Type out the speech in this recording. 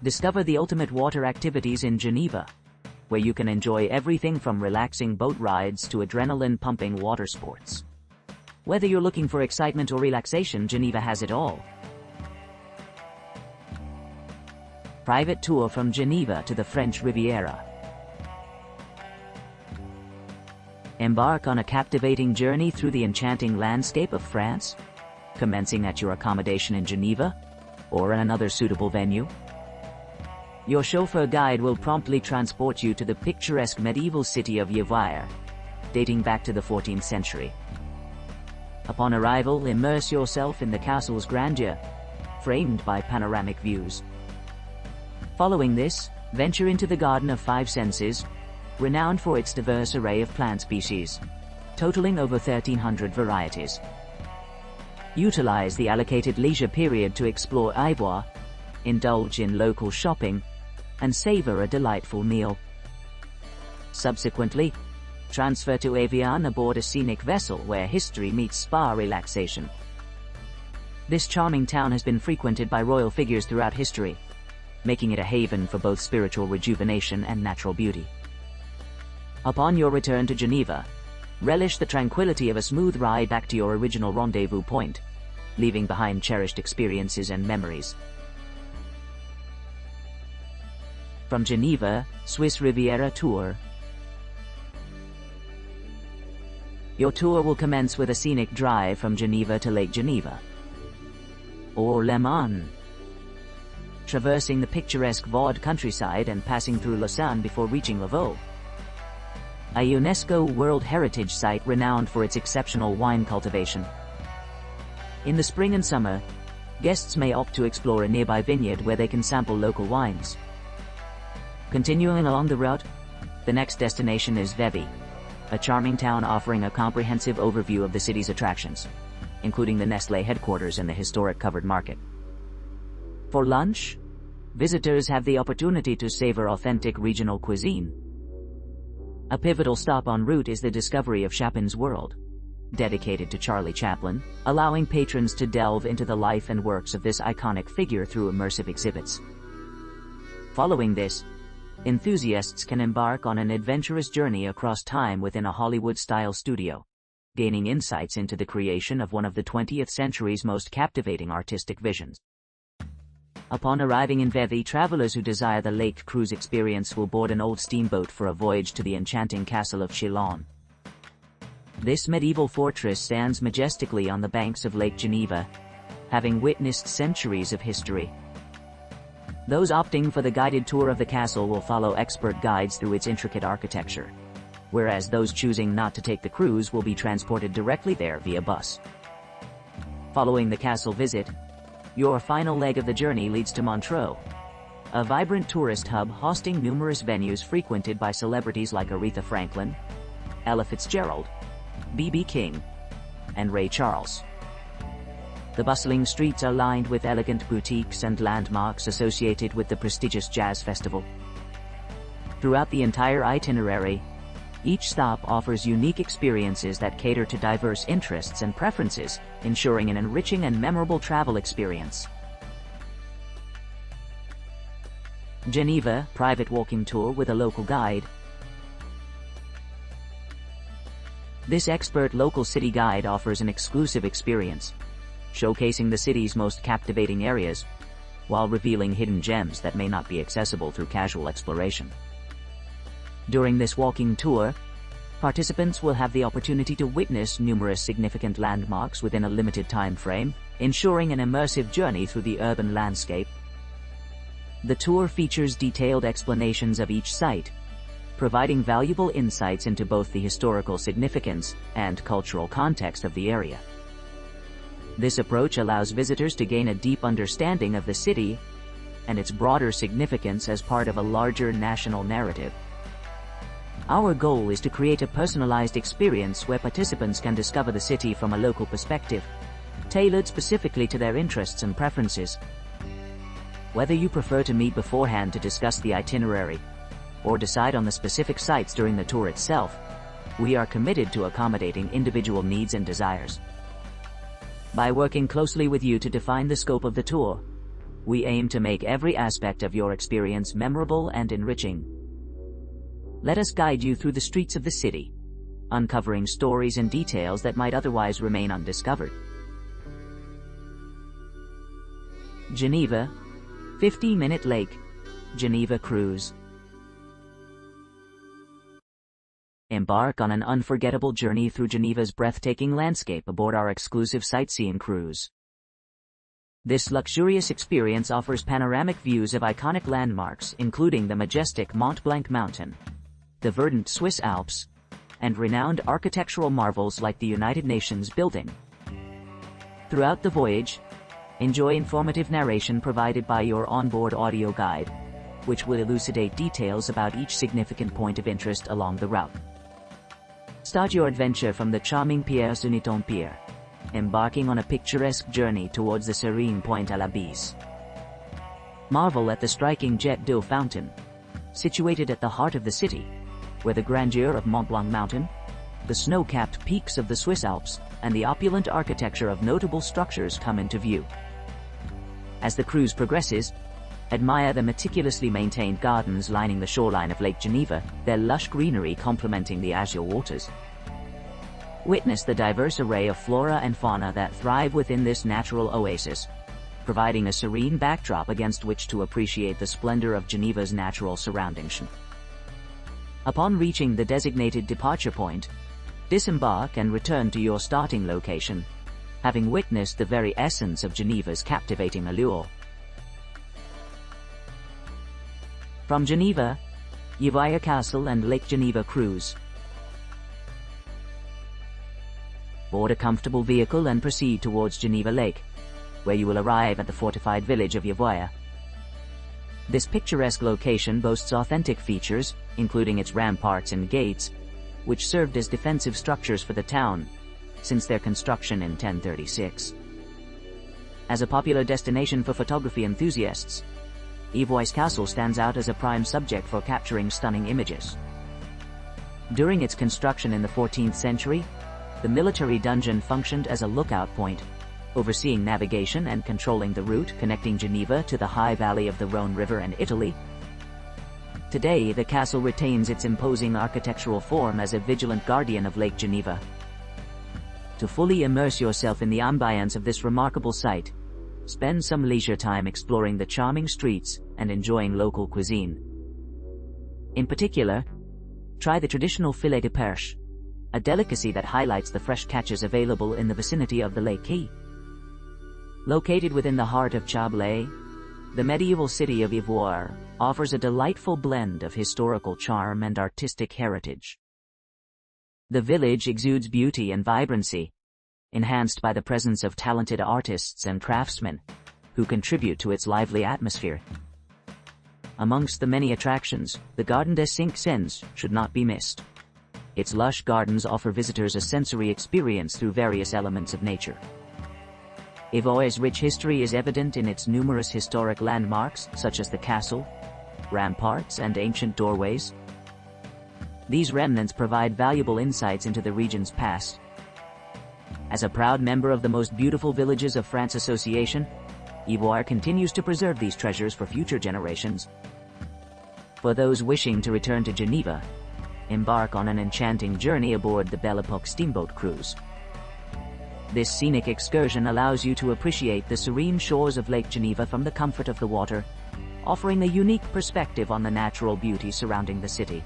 Discover the ultimate water activities in Geneva, where you can enjoy everything from relaxing boat rides to adrenaline-pumping water sports. Whether you're looking for excitement or relaxation, Geneva has it all. Private tour from Geneva to the French Riviera. Embark on a captivating journey through the enchanting landscape of France, commencing at your accommodation in Geneva or in another suitable venue. Your chauffeur guide will promptly transport you to the picturesque medieval city of Yvoire, dating back to the 14th century. Upon arrival, immerse yourself in the castle's grandeur, framed by panoramic views. Following this, venture into the Garden of Five Senses, renowned for its diverse array of plant species, totaling over 1,300 varieties. Utilize the allocated leisure period to explore Yvoire, indulge in local shopping, and savor a delightful meal. Subsequently, transfer to Yvoire aboard a scenic vessel where history meets spa relaxation. This charming town has been frequented by royal figures throughout history, making it a haven for both spiritual rejuvenation and natural beauty. Upon your return to Geneva, relish the tranquility of a smooth ride back to your original rendezvous point, leaving behind cherished experiences and memories. From Geneva, Swiss Riviera Tour. Your tour will commence with a scenic drive from Geneva to Lake Geneva, or Le Mans, traversing the picturesque Vaud countryside and passing through Lausanne before reaching Lavaux, a UNESCO World Heritage Site renowned for its exceptional wine cultivation. In the spring and summer, guests may opt to explore a nearby vineyard where they can sample local wines. Continuing along the route, the next destination is Vevey, a charming town offering a comprehensive overview of the city's attractions, including the Nestlé headquarters and the historic covered market. For lunch, visitors have the opportunity to savor authentic regional cuisine. A pivotal stop en route is the discovery of Chapin's World, dedicated to Charlie Chaplin, allowing patrons to delve into the life and works of this iconic figure through immersive exhibits. Following this, enthusiasts can embark on an adventurous journey across time within a Hollywood-style studio, gaining insights into the creation of one of the 20th century's most captivating artistic visions. Upon arriving in Vevey, travelers who desire the lake cruise experience will board an old steamboat for a voyage to the enchanting castle of Chillon. This medieval fortress stands majestically on the banks of Lake Geneva, having witnessed centuries of history. Those opting for the guided tour of the castle will follow expert guides through its intricate architecture, whereas those choosing not to take the cruise will be transported directly there via bus. Following the castle visit, your final leg of the journey leads to Montreux, a vibrant tourist hub hosting numerous venues frequented by celebrities like Aretha Franklin, Ella Fitzgerald, B.B. King, and Ray Charles. The bustling streets are lined with elegant boutiques and landmarks associated with the prestigious jazz festival. Throughout the entire itinerary, each stop offers unique experiences that cater to diverse interests and preferences, ensuring an enriching and memorable travel experience. Geneva, private walking tour with a local guide. This expert local city guide offers an exclusive experience, showcasing the city's most captivating areas, while revealing hidden gems that may not be accessible through casual exploration. During this walking tour, participants will have the opportunity to witness numerous significant landmarks within a limited time frame, ensuring an immersive journey through the urban landscape. The tour features detailed explanations of each site, providing valuable insights into both the historical significance and cultural context of the area. This approach allows visitors to gain a deep understanding of the city and its broader significance as part of a larger national narrative. Our goal is to create a personalized experience where participants can discover the city from a local perspective, tailored specifically to their interests and preferences. Whether you prefer to meet beforehand to discuss the itinerary, or decide on the specific sites during the tour itself, we are committed to accommodating individual needs and desires. By working closely with you to define the scope of the tour, we aim to make every aspect of your experience memorable and enriching. Let us guide you through the streets of the city, uncovering stories and details that might otherwise remain undiscovered. Geneva, 50-minute lake, Geneva cruise. Embark on an unforgettable journey through Geneva's breathtaking landscape aboard our exclusive sightseeing cruise. This luxurious experience offers panoramic views of iconic landmarks including the majestic Mont Blanc mountain, the verdant Swiss Alps, and renowned architectural marvels like the United Nations building. Throughout the voyage, enjoy informative narration provided by your onboard audio guide, which will elucidate details about each significant point of interest along the route. Start your adventure from the charming Pierre Suniton Pier, embarking on a picturesque journey towards the serene Pointe à l'Abysse. Marvel at the striking Jet d'eau fountain, situated at the heart of the city, where the grandeur of Mont Blanc mountain, the snow-capped peaks of the Swiss Alps, and the opulent architecture of notable structures come into view. As the cruise progresses, admire the meticulously maintained gardens lining the shoreline of Lake Geneva, their lush greenery complementing the azure waters. Witness the diverse array of flora and fauna that thrive within this natural oasis, providing a serene backdrop against which to appreciate the splendor of Geneva's natural surroundings. Upon reaching the designated departure point, disembark and return to your starting location, having witnessed the very essence of Geneva's captivating allure. From Geneva, Yvoire Castle and Lake Geneva cruise. Board a comfortable vehicle and proceed towards Geneva Lake, where you will arrive at the fortified village of Yvoire. This picturesque location boasts authentic features, including its ramparts and gates, which served as defensive structures for the town since their construction in 1036. As a popular destination for photography enthusiasts, Yvoire's castle stands out as a prime subject for capturing stunning images. During its construction in the 14th century, the military dungeon functioned as a lookout point, overseeing navigation and controlling the route connecting Geneva to the high valley of the Rhone River and Italy. Today, the castle retains its imposing architectural form as a vigilant guardian of Lake Geneva. To fully immerse yourself in the ambience of this remarkable site, spend some leisure time exploring the charming streets and enjoying local cuisine. In particular, try the traditional filet de perche, a delicacy that highlights the fresh catches available in the vicinity of the Lake Quay. Located within the heart of Chablais, the medieval city of Yvoire offers a delightful blend of historical charm and artistic heritage. The village exudes beauty and vibrancy, enhanced by the presence of talented artists and craftsmen, who contribute to its lively atmosphere. Amongst the many attractions, the Garden des Cinq Cents should not be missed. Its lush gardens offer visitors a sensory experience through various elements of nature. Yvoire's rich history is evident in its numerous historic landmarks, such as the castle, ramparts, and ancient doorways. These remnants provide valuable insights into the region's past. As a proud member of the Most Beautiful Villages of France Association, Yvoire continues to preserve these treasures for future generations. For those wishing to return to Geneva, embark on an enchanting journey aboard the Belle Epoque steamboat cruise. This scenic excursion allows you to appreciate the serene shores of Lake Geneva from the comfort of the water, offering a unique perspective on the natural beauty surrounding the city.